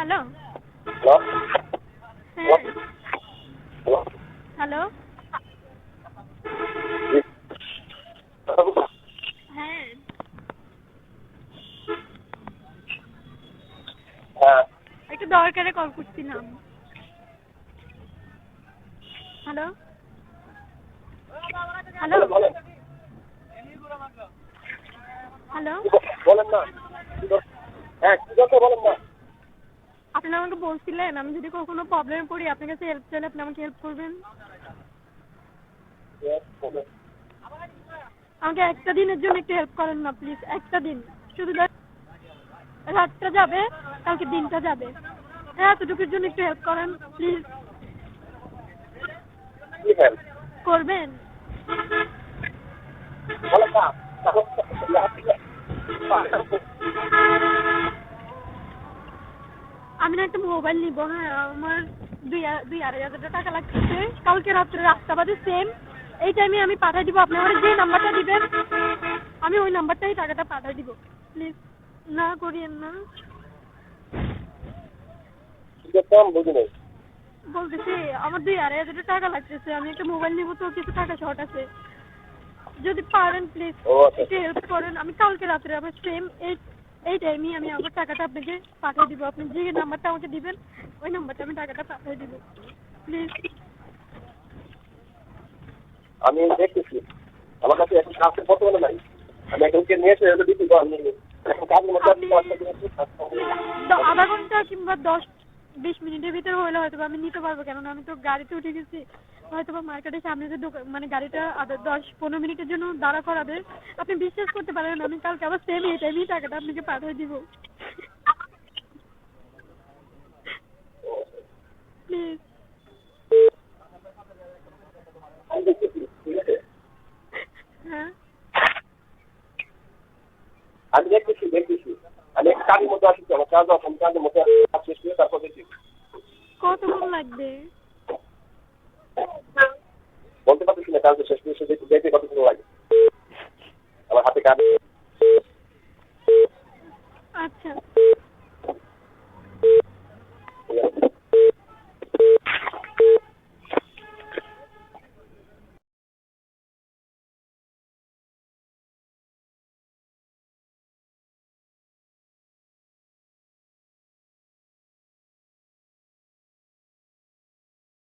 Hello. Hello. Hello. Hello. হ্যাঁ, হ্যাঁ। একটু দরকারে কল করছিলাম। হ্যালো। হ্যালো। বলেন। হ্যালো। বলেন না। হ্যাঁ, কি দরকার বলেন না। আপনি আমাকে বলছিলেন আমি যদি কখনো প্রবলেমে পড়ি আপনার কাছে হেল্প চাইলে আপনি আমাকে হেল্প করবেন। আমাকে একটা দিনের জন্য একটু হেল্প করেন না প্লিজ, একটা দিন শুধু। রাতটা যাবে, কালকে দিনটা যাবে। হ্যাঁ, এতটুকুর জন্য একটু হেল্প করেন প্লিজ। কি হেল্প করবেন? বলেন না। আমি না একটা মোবাইল নিব। হ্যাঁ, আমার 2,000-2,500 টাকা লাগতেছে। কালকে রাত্রে 8টা বাজে সেম এই টাইমে আমি পাঠিয়ে দিব। আপনি আমার যে নাম্বারটা দিবেন আমি ওই নাম্বারটাই টাকাটা পাঠিয়ে দিব। প্লিজ না করিয়েন না। ঠিক আছে, আমি বুঝি নাই। বলতেছি আমার 2,500 টাকা লাগতেছে। আমি একটা মোবাইল নিব তো কিছু টাকা শর্ট আছে। যদি পারেন প্লিজ ও আচ্ছা। একটু হেল্প করেন। আমি কালকে রাত্রে আবার সেম এই টাইমে আমি আবার টাকাটা আপনাকে পাঠিয়ে দিব। আপনি যে নাম্বারটা আমাকে দিবেন ওই নাম্বারটা আমি টাকাটা পাঠিয়ে দিব প্লিজ। আমি দেখতেছি, আমার কাছে এখন কাজের বর্তমানে নাই। আমি একজনকে নিয়ে এসে দিচ্ছি তো। আমি এখন কাজের মধ্যে আপনি আধা ঘন্টা কিংবা 10-20 মিনিটের ভিতরে হলে হয়তো আমি নিতে পারবো, কেননা আমি তো গাড়িতে উঠে গেছি। হয়তো বা মার্কেটের সামনে যে মানে গাড়িটা 10-15 মিনিটের জন্য দাঁড়া করাবে। আপনি বিশ্বাস করতে পারেন আমি কালকে আবার সেম এই টাইমেই টাকাটা আপনাকে পাঠিয়ে দিব প্লিজ। আমি দেখতেছি, ঠিক আছে। হ্যাঁ, আমি দেখতেছি। আমি একটা কাজের মধ্যে আসছি, আমার কাজ আছে। আমি কাজের মধ্যে কাজ শেষ করে তারপর দেখছি। কতক্ষণ লাগবে? বলতে পারতেছি না, কাজটা শেষ করে দেখতে কতক্ষণ লাগে।